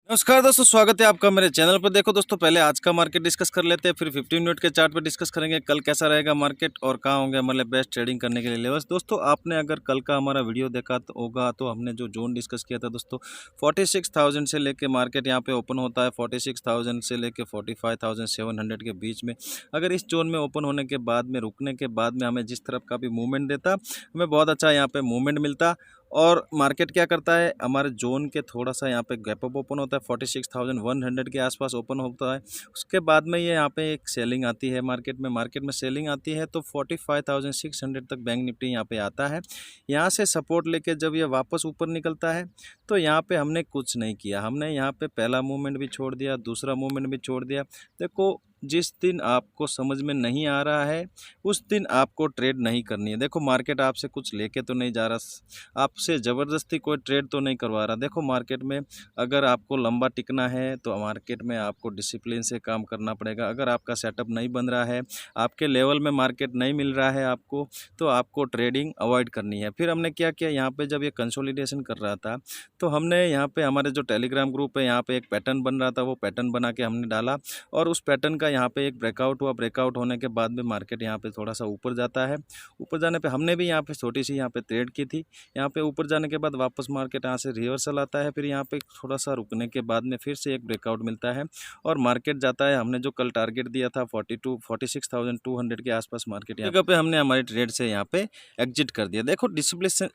नमस्कार दोस्तों, स्वागत है आपका मेरे चैनल पर। देखो दोस्तों, पहले आज का मार्केट डिस्कस कर लेते हैं, फिर 15 मिनट के चार्ट पे डिस्कस करेंगे कल कैसा रहेगा मार्केट और कहाँ होंगे हमारे बेस्ट ट्रेडिंग करने के लिए लेवल्स। दोस्तों, आपने अगर कल का हमारा वीडियो देखा तो होगा तो हमने जो जोन डिस्कस किया था दोस्तों, 46,000 से लेके मार्केट यहाँ पे ओपन होता है 46,000 से लेके 45,700 के बीच में। अगर इस जोन में ओपन होने के बाद में रुकने के बाद में हमें जिस तरफ का भी मूवमेंट देता, हमें बहुत अच्छा यहाँ पे मूवमेंट मिलता। और मार्केट क्या करता है, हमारे जोन के थोड़ा सा यहाँ पे गैप अप ओपन होता है 46,100 के आसपास ओपन होता है। उसके बाद में ये यहाँ पे एक सेलिंग आती है मार्केट में सेलिंग आती है तो 45,600 तक बैंक निफ्टी यहाँ पे आता है। यहाँ से सपोर्ट लेके जब ये वापस ऊपर निकलता है तो यहाँ पे हमने कुछ नहीं किया, हमने यहाँ पे पहला मूवमेंट भी छोड़ दिया, दूसरा मूवमेंट भी छोड़ दिया। देखो, जिस दिन आपको समझ में नहीं आ रहा है उस दिन आपको ट्रेड नहीं करनी है। देखो, मार्केट आपसे कुछ लेके तो नहीं जा रहा, आपसे ज़बरदस्ती कोई ट्रेड तो नहीं करवा रहा। देखो, मार्केट में अगर आपको लंबा टिकना है तो मार्केट में आपको डिसिप्लिन से काम करना पड़ेगा। अगर आपका सेटअप नहीं बन रहा है, आपके लेवल में मार्केट नहीं मिल रहा है आपको, तो आपको ट्रेडिंग अवॉइड करनी है। फिर हमने क्या किया, यहाँ पे जब ये कंसोलिडेशन कर रहा था तो हमने यहाँ पे हमारे जो टेलीग्राम ग्रुप है यहाँ पे एक पैटर्न बन रहा था, वो पैटर्न बना के हमने डाला और उस पैटर्न का यहाँ पे एक ब्रेकआउट हुआ। ब्रेकआउट होने के बाद में मार्केट यहाँ पे थोड़ा सा ऊपर जाता है। ऊपर जाने पे हमने भी यहाँ पे छोटी सी यहाँ पे ट्रेड की थी। यहाँ पे ऊपर जाने के बाद वापस मार्केट यहाँ से रिवर्सल आता है, फिर यहाँ पे थोड़ा सा रुकने के बाद में फिर से एक ब्रेकआउट मिलता है और मार्केट जाता है। हमने जो कल टारगेट दिया था 46,200 के आसपास मार्केट यहाँ पे हमने हमारी ट्रेड से यहाँ पे एग्जिट कर दिया। देखो,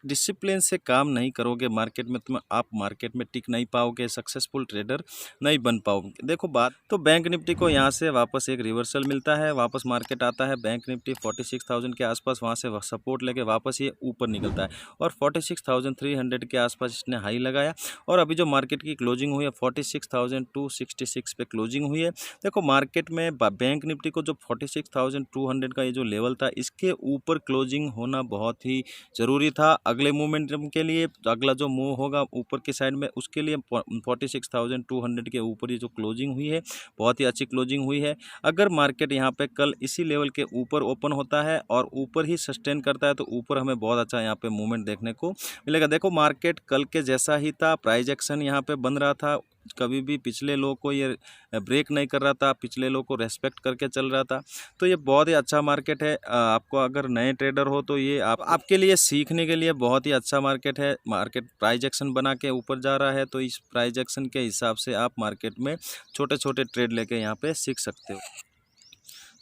डिसिप्लिन से काम नहीं करोगे मार्केट में आप मार्केट में टिक नहीं पाओगे, सक्सेसफुल ट्रेडर नहीं बन पाओगे। देखो, बात तो बैंक निफ्टी को यहाँ से वापस एक रिवर्सल मिलता है, वापस मार्केट आता है, बैंक निफ्टी 46,000 के आसपास वहाँ से सपोर्ट लेके वापस ये ऊपर निकलता है और 46,300 के आसपास इसने हाई लगाया और अभी जो मार्केट की क्लोजिंग हुई है 46,266 पे क्लोजिंग हुई है। देखो, मार्केट में बैंक निफ्टी को जो 46,200 का ये जो लेवल था इसके ऊपर क्लोजिंग होना बहुत ही ज़रूरी था अगले मोमेंटम के लिए। अगला जो मूव होगा ऊपर की साइड में उसके लिए 46,200 के ऊपर ये जो क्लोजिंग हुई है बहुत ही अच्छी क्लोजिंग हुई है। अगर मार्केट यहाँ पे कल इसी लेवल के ऊपर ओपन होता है और ऊपर ही सस्टेन करता है तो ऊपर हमें बहुत अच्छा यहाँ पे मूवमेंट देखने को मिलेगा। देखो, मार्केट कल के जैसा ही था, प्राइस एक्शन यहाँ पे बन रहा था, कभी भी पिछले लो को ये ब्रेक नहीं कर रहा था, पिछले लो को रेस्पेक्ट करके चल रहा था। तो ये बहुत ही अच्छा मार्केट है। आपको अगर नए ट्रेडर हो तो ये आपके लिए सीखने के लिए बहुत ही अच्छा मार्केट है। मार्केट प्राइस एक्शन बना के ऊपर जा रहा है तो इस प्राइस एक्शन के हिसाब से आप मार्केट में छोटे छोटे ट्रेड लेके यहाँ पे सीख सकते हो।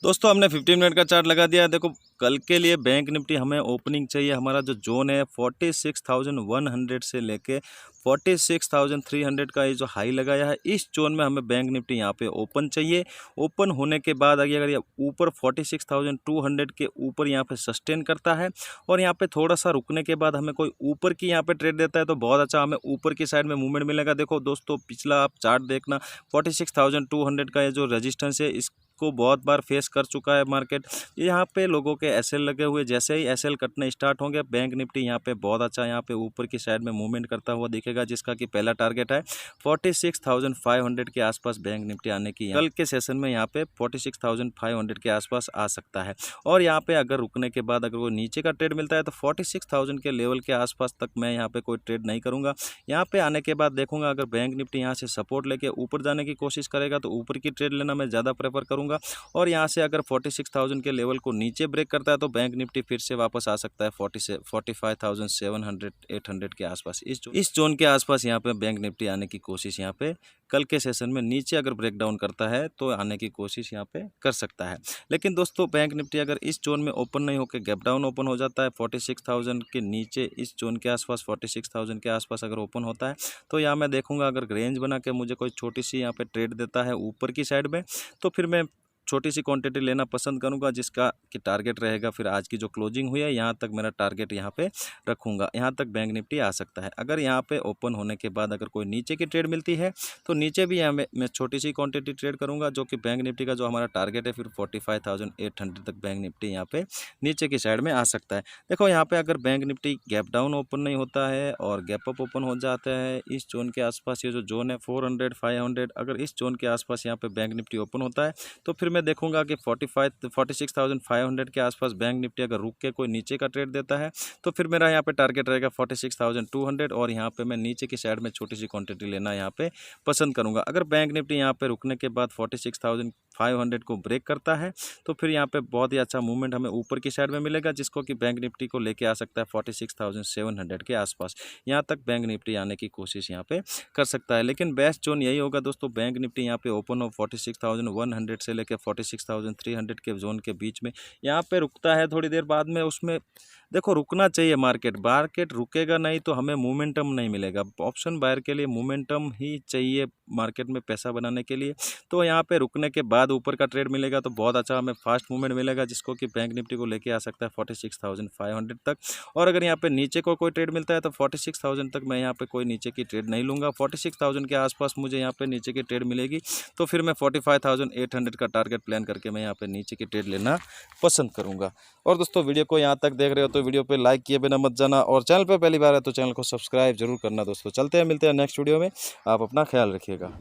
दोस्तों, हमने 15 मिनट का चार्ट लगा दिया है। देखो, कल के लिए बैंक निफ्टी हमें ओपनिंग चाहिए, हमारा जो जोन है 46,100 से लेके 46,300 का ये जो हाई लगाया है इस जोन में हमें बैंक निफ्टी यहाँ पे ओपन चाहिए। ओपन होने के बाद अगर ये ऊपर 46,200 के ऊपर यहाँ पे सस्टेन करता है और यहाँ पे थोड़ा सा रुकने के बाद हमें कोई ऊपर की यहाँ पे ट्रेड देता है तो बहुत अच्छा हमें ऊपर की साइड में मूवमेंट मिलेगा। देखो दोस्तों, पिछला आप चार्ट देखना, 46,200 का ये जो रेजिस्टेंस है को बहुत बार फेस कर चुका है मार्केट। यहाँ पे लोगों के एसएल लगे हुए, जैसे ही एसएल कटने स्टार्ट होंगे बैंक निफ्टी यहाँ पे बहुत अच्छा यहाँ पे ऊपर की साइड में मूवमेंट करता हुआ दिखेगा, जिसका कि पहला टारगेट है 46,500 के आसपास बैंक निफ्टी आने की। कल के सेशन में यहाँ पे 46,500 के आसपास आ सकता है और यहाँ पे अगर रुकने के बाद अगर वो नीचे का ट्रेड मिलता है तो 46,000 के लेवल के आसपास तक मैं यहाँ पे कोई ट्रेड नहीं करूँगा। यहाँ पे आने के बाद देखूंगा अगर बैंक निफ्टी यहाँ से सपोर्ट लेके ऊपर जाने की कोशिश करेगा तो ऊपर की ट्रेड लेना मैं ज़्यादा प्रेफर करूँगा और यहाँ से अगर 46,000 के लेवल को नीचे ब्रेक करता है तो बैंक निफ्टी फिर से वापस आ सकता है 45,700 800 के आसपास। इस जोन के आसपास यहाँ पे बैंक निफ्टी आने की कोशिश यहाँ पे कल के सेशन में नीचे अगर ब्रेक डाउन करता है तो आने की कोशिश यहाँ पे कर सकता है। लेकिन दोस्तों, बैंक निफ्टी अगर इस जोन में ओपन नहीं होकर गैप डाउन ओपन हो जाता है 46,000 के नीचे, इस जोन के आसपास 46,000 के आसपास अगर ओपन होता है तो यहाँ मैं देखूंगा अगर रेंज बना के मुझे कोई छोटी सी यहाँ पे ट्रेड देता है ऊपर की साइड में तो फिर मैं छोटी सी क्वांटिटी लेना पसंद करूंगा, जिसका कि टारगेट रहेगा फिर आज की जो क्लोजिंग हुई है यहाँ तक मेरा टारगेट यहाँ पे रखूंगा। यहाँ तक बैंक निफ्टी आ सकता है। अगर यहाँ पे ओपन होने के बाद अगर कोई नीचे की ट्रेड मिलती है तो नीचे भी यहाँ मैं छोटी सी क्वांटिटी ट्रेड करूंगा, जो कि बैंक निफ्टी का जो हमारा टारगेट है फिर 45,800 तक बैंक निफ्टी यहाँ पे नीचे की साइड में आ सकता है। देखो, यहाँ पे अगर bank Nifty gap down open नहीं होता है और गैप अप ओपन हो जाता है इस जोन के आसपास, ये जो जोन है 400 500, अगर इस जोन के आसपास यहाँ पे बैंक निफ्टी ओपन होता है तो फिर मैं देखूंगा कि 46,500 के आसपास बैंक निफ्टी अगर रुक के कोई नीचे का ट्रेड देता है तो फिर मेरा यहाँ पे टारगेट रहेगा 46,200 और यहाँ पे मैं नीचे की साइड में छोटी सी क्वांटिटी लेना यहाँ पे पसंद करूँगा। अगर बैंक निफ्टी यहाँ पे रुकने के बाद 46,500 को ब्रेक करता है तो फिर यहाँ पे बहुत ही अच्छा मूवमेंट हमें ऊपर की साइड में मिलेगा, जिसको कि बैंक निफ्टी को लेके आ सकता है 46,700 के आसपास। यहाँ तक बैंक निफ्टी आने की कोशिश यहाँ पे कर सकता है। लेकिन बेस्ट जोन यही होगा दोस्तों, बैंक निफ्टी यहाँ पे ओपन हो 46,100 से लेकर 46,300 के जोन के बीच में यहाँ पे रुकता है थोड़ी देर बाद में। उसमें देखो रुकना चाहिए, मार्केट रुकेगा नहीं तो हमें मोमेंटम नहीं मिलेगा। ऑप्शन बायर के लिए मोमेंटम ही चाहिए मार्केट में पैसा बनाने के लिए। तो यहाँ पे रुकने के बाद ऊपर का ट्रेड मिलेगा तो बहुत अच्छा हमें फास्ट मूवमेंट मिलेगा, जिसको कि बैंक निफ्टी को लेके आ सकता है 46,500 तक। और अगर यहाँ पे नीचे को कोई ट्रेड मिलता है तो 46,000 तक मैं यहाँ पे कोई नीचे की ट्रेड नहीं लूँगा। 46,000 के आसपास मुझे यहाँ पे नीचे की ट्रेड मिलेगी तो फिर मैं 45,800 का टारगेट प्लान करके मैं यहाँ पे नीचे की ट्रेड लेना पसंद करूँगा। और दोस्तों वीडियो को यहाँ तक देख रहे हो तो वीडियो पे लाइक किए बिना मत जाना, और चैनल पे पहली बार है तो चैनल को सब्सक्राइब जरूर करना। दोस्तों चलते हैं, मिलते हैं नेक्स्ट वीडियो में। आप अपना ख्याल रखिएगा।